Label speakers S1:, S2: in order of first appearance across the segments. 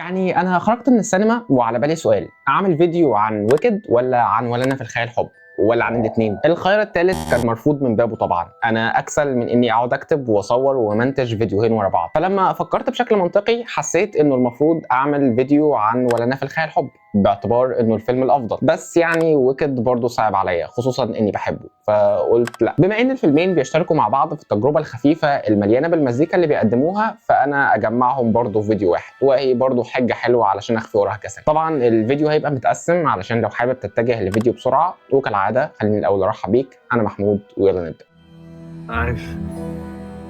S1: يعني انا خرجت من السينما وعلى بالي سؤال، اعمل فيديو عن ويكد ولا عن ولنا في الخيال حب ولا عن الاثنين؟ الخيار الثالث كان مرفوض من بابه طبعا. انا اكسل من اني اقعد اكتب واصور ومنتج فيديوهين ورا بعض. فلما فكرت بشكل منطقي حسيت انه المفروض اعمل فيديو عن ولنا في الخيال حب باعتبار انه الفيلم الافضل، بس يعني ويكد برضه صعب عليا خصوصا اني بحبه، فقلت لا، بما ان الفيلمين بيشتركوا مع بعض في التجربه الخفيفه المليانه بالمزيكا اللي بيقدموها، فانا اجمعهم برضه في فيديو واحد، وهي برضه حجه حلوه علشان اخفي وراها كسل. طبعا الفيديو هيبقى متقسم علشان لو حابب تتجه لفيديو بسرعه، وكالعاده خليني الاول ارحب بيك، انا محمود ويلا نبدا.
S2: I've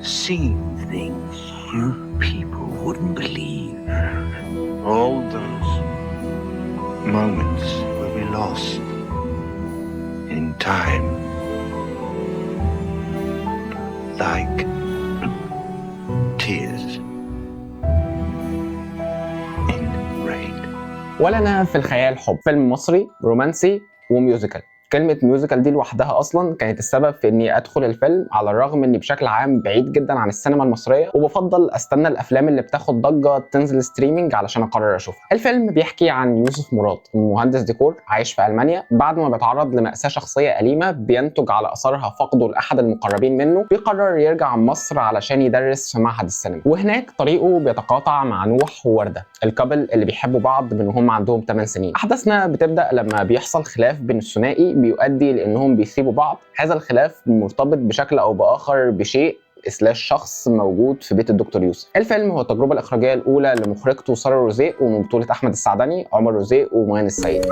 S2: seen things you people wouldn't believe. All those moments will be lost in time, like tears in rain.
S1: ولنا في الخيال حب فيلم مصري رومانسي وميوزيكال. كلمة ميوزيكال دي لوحدها أصلا كانت السبب في إني أدخل الفيلم، على الرغم إني بشكل عام بعيد جدا عن السينما المصرية وبفضل أستنى الأفلام اللي بتاخد ضجة تنزل ستريمينج علشان أقرر أشوفها. الفيلم بيحكي عن يوسف مراد، مهندس ديكور عايش في ألمانيا، بعد ما بيتعرض لمأساة شخصية أليمة بينتج على أثرها فقده لأحد المقربين منه، بيقرر يرجع مصر علشان يدرس في معهد السينما، وهناك طريقه بيتقاطع مع نوح ووردة، الكابل اللي بيحبوا بعض من وهم عندهم 8 سنين. أحداثنا بتبدأ لما بيحصل خلاف بين الثنائي بيؤدي لانهم بيسيبوا بعض. هذا الخلاف مرتبط بشكل او باخر بشيء شخص موجود في بيت الدكتور يوسف. الفيلم هو التجربه الاخراجيه الاولى لمخرجته ساره روزيق، ومن بطوله احمد السعدني، عمر روزيق، ومهان السيد.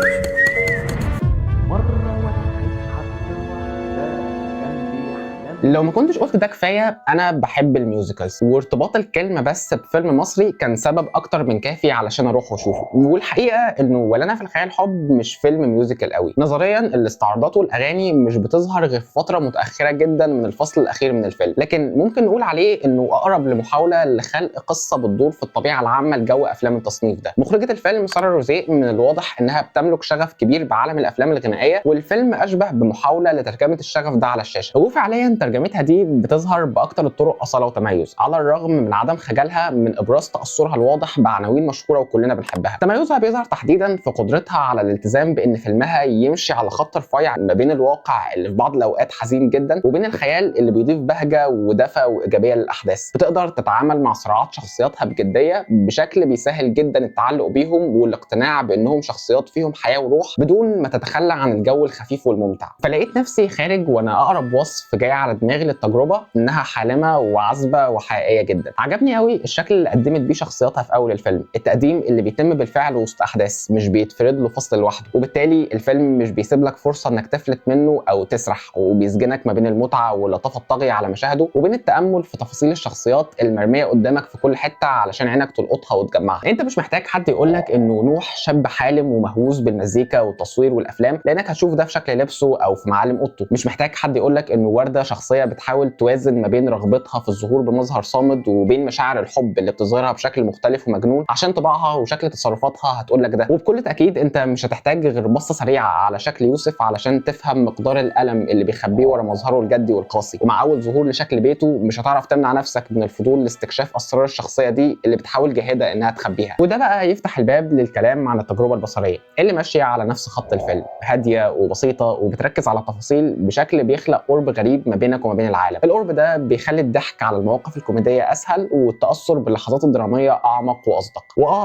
S1: لو ما كنتش قلت ده كفايه، انا بحب الميوزيكالز، وارتباط الكلمه بس بفيلم مصري كان سبب اكتر من كافي علشان اروح واشوفه. والحقيقه انه ولنا في الخيال حب مش فيلم ميوزيكال قوي نظريا، الاستعراضات والاغاني مش بتظهر غير في فتره متاخره جدا من الفصل الاخير من الفيلم، لكن ممكن نقول عليه انه اقرب لمحاوله لخلق قصه بتدور في الطبيعه العامه لجو افلام التصنيف ده. مخرجه الفيلم ساره روزيق من الواضح انها بتملك شغف كبير بعالم الافلام الغنائيه، والفيلم اشبه بمحاوله لترجمه الشغف ده على الشاشه، وفعليا ترجمتها دي بتظهر باكتر الطرق اصاله وتميز، على الرغم من عدم خجلها من ابراز تاثرها الواضح بعناوين مشهوره وكلنا بنحبها. تميزها بيظهر تحديدا في قدرتها على الالتزام بان فيلمها يمشي على خط رفيع ما بين الواقع اللي في بعض الاوقات حزين جدا وبين الخيال اللي بيضيف بهجه ودفى وايجابيه للاحداث. بتقدر تتعامل مع صراعات شخصياتها بجديه بشكل بيسهل جدا التعلق بيهم والاقتناع بانهم شخصيات فيهم حياه وروح بدون ما تتخلى عن الجو الخفيف والممتع. فلقيت نفسي خارج وانا اقرب وصف جاي على دماغي للتجربه انها حالمه وعذبه وحقيقيه جدا. عجبني قوي الشكل اللي قدمت بيه شخصياتها في اول الفيلم، التقديم اللي بيتم بالفعل وسط احداث، مش بيتفرد له فصل لوحده، وبالتالي الفيلم مش بيسيب لك فرصه انك تفلت منه او تسرح، وبيسجنك ما بين المتعه واللطافه الطاغيه على مشاهده وبين التامل في تفاصيل الشخصيات المرميه قدامك في كل حته علشان عينك تلقطها وتجمعها. انت مش محتاج حد يقول لك انه نوح شاب حالم ومهووس بالمزيكا والتصوير والافلام، لانك هتشوف ده في شكل لبسه او في معالم اوضته. مش محتاج حد يقول لك انه ورده شخصيه بتحاول توازن ما بين رغبتها في الظهور بمظهر صامد وبين مشاعر الحب اللي بتظهرها بشكل مختلف ومجنون عشان طباعها وشكل تصرفاتها هتقول لك ده. وبكل تاكيد انت مش هتحتاج غير بصه سريعه على شكل يوسف علشان تفهم مقدار الالم اللي بيخبيه ورا مظهره الجدي والقاسي. ومع اول ظهور لشكل بيته مش هتعرف تمنع نفسك من الفضول لاستكشاف اسرار الشخصيه دي اللي بتحاول جاهده انها تخبيها. وده بقى يفتح الباب للكلام عن التجربه البصريه اللي ماشيه على نفس خط الفيلم، هاديه وبسيطه وبتركز على التفاصيل بشكل بيخلق قرب غريب ما بينك وما بين العالم. القرب ده بيخلي الضحك على المواقف الكوميديه اسهل والتاثر باللحظات الدراميه اعمق واصدق.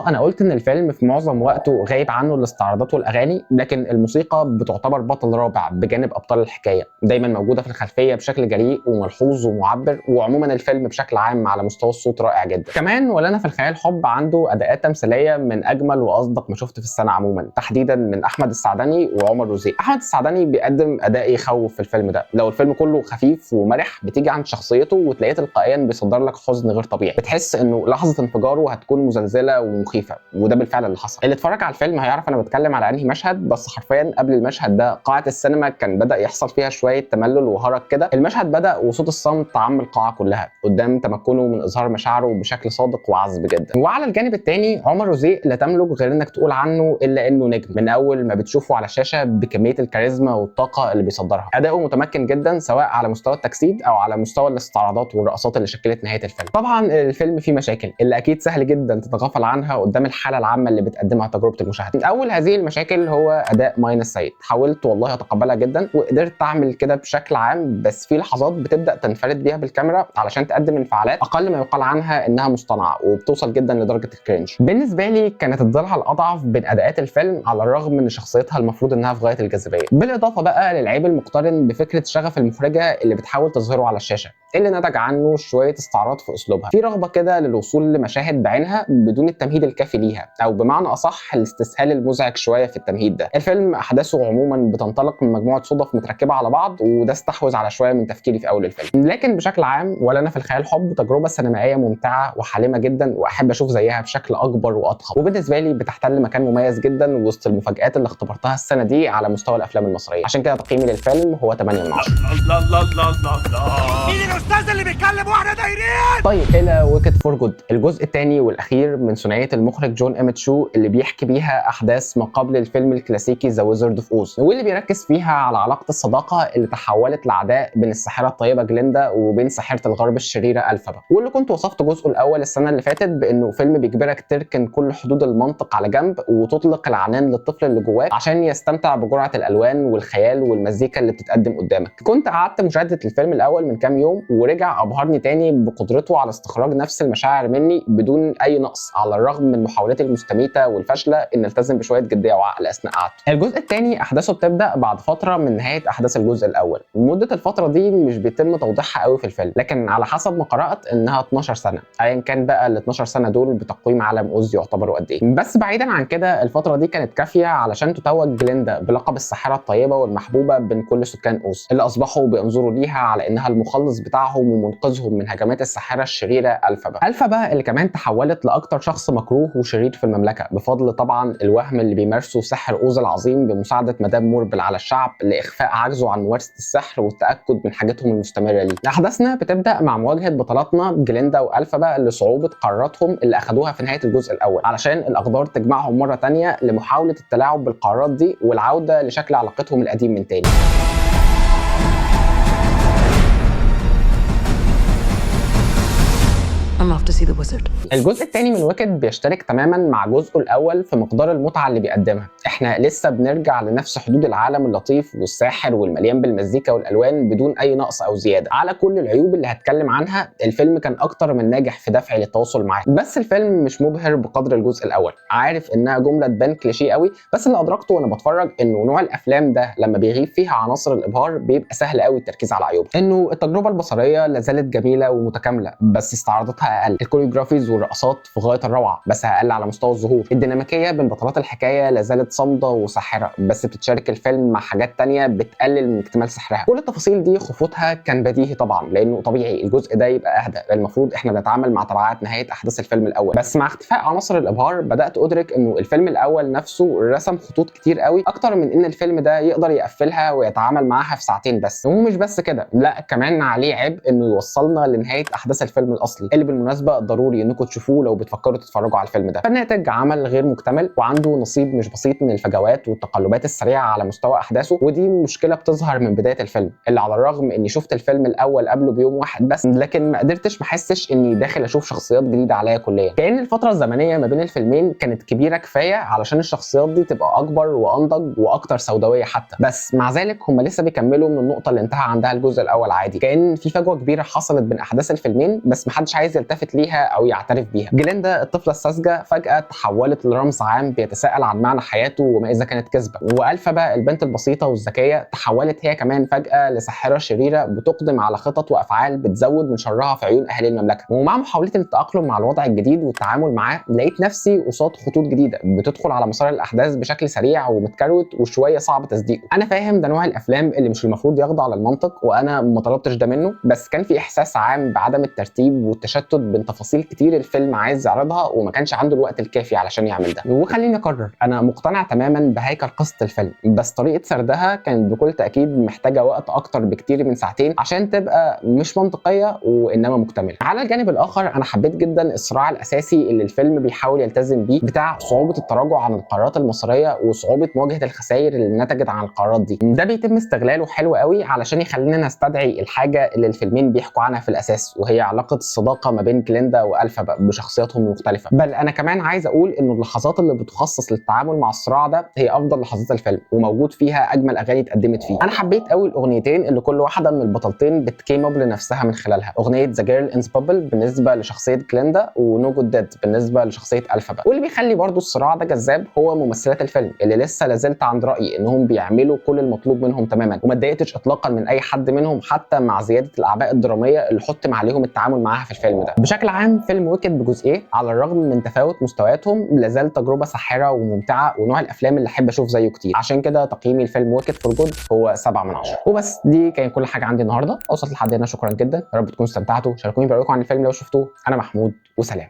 S1: انا قلت ان الفيلم في معظم وقته غايب عنه الاستعراضات والاغاني، لكن الموسيقى بتعتبر بطل رابع بجانب ابطال الحكايه، دايما موجوده في الخلفيه بشكل جريء وملحوظ ومعبر. وعموما الفيلم بشكل عام على مستوى الصوت رائع جدا. كمان ولنا في الخيال حب عنده اداءات تمثيليه من اجمل واصدق ما شفت في السنه عموما، تحديدا من احمد السعدني وعمر روزيق. احمد السعدني بيقدم اداء يخوف في الفيلم ده. لو الفيلم كله خفيف ومرح، بتيجي عند شخصيته وتلاقيه تلقائيا بيصدر لك حزن غير طبيعي، بتحس انه لحظه انفجاره هتكون مزلزله ومخيفه، وده بالفعل اللي حصل. اللي اتفرج على الفيلم هيعرف انا بتكلم على انهي مشهد، بس حرفيا قبل المشهد ده قاعه السينما كان بدا يحصل فيها شويه تملل وهرج كده. المشهد بدا وصوت الصمت عم القاعه كلها قدام تمكنه من اظهار مشاعره بشكل صادق وعذب جدا. وعلى الجانب الثاني عمر روزيق لا تملك غير انك تقول عنه الا انه نجم من اول ما بتشوفه على الشاشه بكميه الكاريزما والطاقه اللي بيصدرها. اداؤه متمكن جدا سواء على مستوى مستوى التجسيد او على مستوى الاستعراضات والرقصات اللي شكلت نهايه الفيلم. طبعا الفيلم فيه مشاكل اللي اكيد سهل جدا تتغافل عنها قدام الحاله العامه اللي بتقدمها تجربه المشاهد. من اول هذه المشاكل هو اداء ماين السيد. حاولت والله اتقبلها جدا وقدرت اعمل كده بشكل عام، بس في لحظات بتبدا تنفرد بيها بالكاميرا علشان تقدم انفعالات اقل ما يقال عنها انها مصطنعه وبتوصل جدا لدرجه الكرنج. بالنسبه لي كانت الضلع الاضعف بين اداءات الفيلم على الرغم من شخصيتها المفروض انها في غايه الجاذبيه، بالاضافه بقى للعيب المقترن بفكره شغف المخرجه اللي بتحاول تظهره على الشاشه، اللي نتج عنه شويه استعراض في اسلوبها، في رغبه كده للوصول لمشاهد بعينها بدون التمهيد الكافي ليها، او بمعنى اصح الاستسهال المزعج شويه في التمهيد ده. الفيلم احداثه عموما بتنطلق من مجموعه صدف متركبه على بعض، وده استحوذ على شويه من تفكيري في اول الفيلم. لكن بشكل عام ولنا في الخيال حب تجربه سينمائيه ممتعه وحالمه جدا، واحب اشوف زيها بشكل اكبر واضخم، وبالنسبه لي بتحتل مكان مميز جدا وسط المفاجآت اللي اختبرتها السنه دي على مستوى الافلام المصريه. عشان كده تقييمي للفيلم هو 8 من 10.
S2: الله الله الله الله الله. مين الاستاذ اللي بيتكلم واحنا دايرين؟
S1: طيب الى ويكد فور جود، الجزء الثاني والاخير من ثنائيه المخرج جون إيميت شو اللي بيحكي بيها احداث ما قبل الفيلم الكلاسيكي ذا ويزرد اوف اوز، واللي بيركز فيها على علاقه الصداقه اللي تحولت لعداء بين الساحره الطيبه جليندا وبين ساحره الغرب الشريره ألفابا، واللي كنت وصفت جزءه الاول السنه اللي فاتت بانه فيلم بيجبرك تركن كل حدود المنطق على جنب وتطلق العنان للطفل اللي جواك عشان يستمتع بجرعه الالوان والخيال والمزيكا اللي بتتقدم قدامك. كنت قعدت مشاهده الفيلم الاول من كام يوم ورجع ابهرني تاني بقدرته على استخراج نفس المشاعر مني بدون اي نقص، على الرغم من محاولاتي المستميته والفاشله ان التزم بشويه جديه وعقل اثناء قعدته. الجزء الثاني احداثه بتبدا بعد فتره من نهايه احداث الجزء الاول، مده الفتره دي مش بيتم توضيحها قوي في الفيلم، لكن على حسب ما قرات انها 12 سنه، ايا كان بقى ال 12 سنه دول بتقويم عالم اوز يعتبروا قد ايه. بس بعيدا عن كده الفتره دي كانت كافيه علشان تتوج جليندا بلقب الساحره الطيبه والمحبوبه بين كل سكان اوز، اللي اصبحوا بينظروا ليها على انها المخلص بتاعهم ومنقذهم من هجمات الساحره الشريره ألفابا اللي كمان تحولت لاكتر شخص مكروه وشرير في المملكه بفضل طبعا الوهم اللي بيمارسه ساحر اوز العظيم بمساعده مدام موربل على الشعب لاخفاء عجزه عن ممارسه السحر والتاكد من حاجتهم المستمره ليه. احداثنا بتبدا مع مواجهه بطلاتنا جليندا وألفابا لصعوبه قراراتهم اللي اخذوها في نهايه الجزء الاول علشان الاقدار تجمعهم مره ثانيه لمحاوله التلاعب بالقرارات دي والعوده لشكل علاقتهم القديم من تاني. الجزء الثاني من ويكد بيشترك تماما مع جزءه الاول في مقدار المتعه اللي بيقدمها، احنا لسه بنرجع لنفس حدود العالم اللطيف والساحر والمليان بالمزيكا والالوان بدون اي نقص او زياده. على كل العيوب اللي هتكلم عنها الفيلم كان اكتر من ناجح في دفعي للتواصل معاه، بس الفيلم مش مبهر بقدر الجزء الاول. عارف انها جمله تبان كليشيه قوي، بس اللي ادركته وانا بتفرج انه نوع الافلام ده لما بيغيب فيها عناصر الابهار بيبقى سهل قوي التركيز على عيوبها، انه التجربه البصريه لازالت جميله ومتكامله بس استعراضاتها اقل، الكوريوغرافيز والرقصات في غايه الروعه بس اقل على مستوى الظهور، الديناميكيه بين بطلات الحكايه لازالت صامده وساحره بس بتشارك الفيلم مع حاجات تانية بتقلل من اكتمال سحرها. كل التفاصيل دي خفوتها كان بديهي طبعا، لانه طبيعي الجزء ده يبقى اهدى، المفروض احنا بنتعامل مع تبعات نهايه احداث الفيلم الاول، بس مع اختفاء عناصر الابهار بدات ادرك انه الفيلم الاول نفسه رسم خطوط كتير قوي اكتر من ان الفيلم ده يقدر يقفلها ويتعامل معاها في ساعتين بس. ومش بس كده، لا كمان عليه عبء انه يوصلنا لنهايه احداث الفيلم الاصلي اللي بالمناسبه ضروري انكم تشوفوه لو بتفكروا تتفرجوا على الفيلم ده. فالناتج عمل غير مكتمل وعنده نصيب مش بسيط من الفجوات والتقلبات السريعه على مستوى احداثه، ودي مشكله بتظهر من بدايه الفيلم، اللي على الرغم اني شفت الفيلم الاول قبله بيوم واحد بس، لكن ما قدرتش ما احسش اني داخل اشوف شخصيات جديده عليا كليا، كأن الفتره الزمنيه ما بين الفيلمين كانت كبيره كفايه علشان الشخصيات دي تبقى اكبر وانضج واكتر سوداويه حتى، بس مع ذلك هم لسه بيكملوا من النقطه اللي انتهى عندها الجزء الاول عادي، كأن في فجوه كبيره حصلت بين احداث الفيلمين بس محدش عايز يلتفت ليها او يعترف بيها. جليندا الطفله الساذجه فجاه تحولت لرمز عام بيتساءل عن معنى حياته وما اذا كانت كذبه، وألفابا البنت البسيطه والذكيه تحولت هي كمان فجاه لساحره شريره بتقدم على خطط وافعال بتزود من شرها في عيون اهالي المملكه. ومع محاولتي للتاقلم مع الوضع الجديد والتعامل معاه لقيت نفسي قصاد خطوط جديده بتدخل على مسار الاحداث بشكل سريع ومتكروت وشويه صعب تصديقه. انا فاهم ده نوع الافلام اللي مش المفروض يخضع للمنطق وانا ما طلبتش ده منه، بس كان في احساس عام بعدم الترتيب والتشتت بين تفاصيل كتير الفيلم عايز يعرضها وما كانش عنده الوقت الكافي علشان يعمل ده. وخليني اقرر، انا مقتنع تماما بهيكل قصه الفيلم، بس طريقه سردها كانت بكل تاكيد محتاجه وقت اكتر بكتير من ساعتين عشان تبقى مش منطقيه وانما مكتمله. على الجانب الاخر انا حبيت جدا الصراع الاساسي اللي الفيلم بيحاول يلتزم بيه، بتاع صعوبه التراجع عن القرارات المصيريه وصعوبه مواجهه الخسائر اللي نتجت عن القرارات دي. ده بيتم استغلاله حلو قوي علشان يخلينا نستدعي الحاجه اللي الفيلمين بيحكوا عنها في الاساس، وهي علاقه الصداقه ما بين كليندا والفا بشخصياتهم المختلفه. بل انا كمان عايز اقول انه اللحظات اللي بتخصص للتعامل مع الصراع ده هي افضل لحظات الفيلم، وموجود فيها اجمل اغاني اتقدمت فيه. انا حبيت قوي الاغنيتين اللي كل واحده من البطلتين بتكيم اب لنفسها من خلالها، اغنيه ذا جيرل انز بابل بالنسبه لشخصيه كليندا، ونو جود ديد بالنسبه لشخصيه الفا بقى. واللي بيخلي برضو الصراع ده جذاب هو ممثلات الفيلم اللي لسه لازلت عند رايي انهم بيعملوا كل المطلوب منهم تماما، وما اتضايقتش اطلاقا من اي حد منهم حتى مع زياده الاعباء الدراميه اللي حتم عليهم التعامل معاها في الفيلم ده. بشكل عام فيلم ويكد بجزئيه على الرغم من تفاوت مستوياتهم لازال تجربه ساحره وممتعه، ونوع الافلام اللي احب اشوف زيه كتير. عشان كده تقييمي الفيلم ويكد فور جود هو 7 من 10. وبس دي كان كل حاجه عندي النهارده. اوصلت لحد هنا، شكرا جدا، يا رب تكونوا استمتعتوا. شاركوني برايكم عن الفيلم لو شفتوه. انا محمود، وسلام.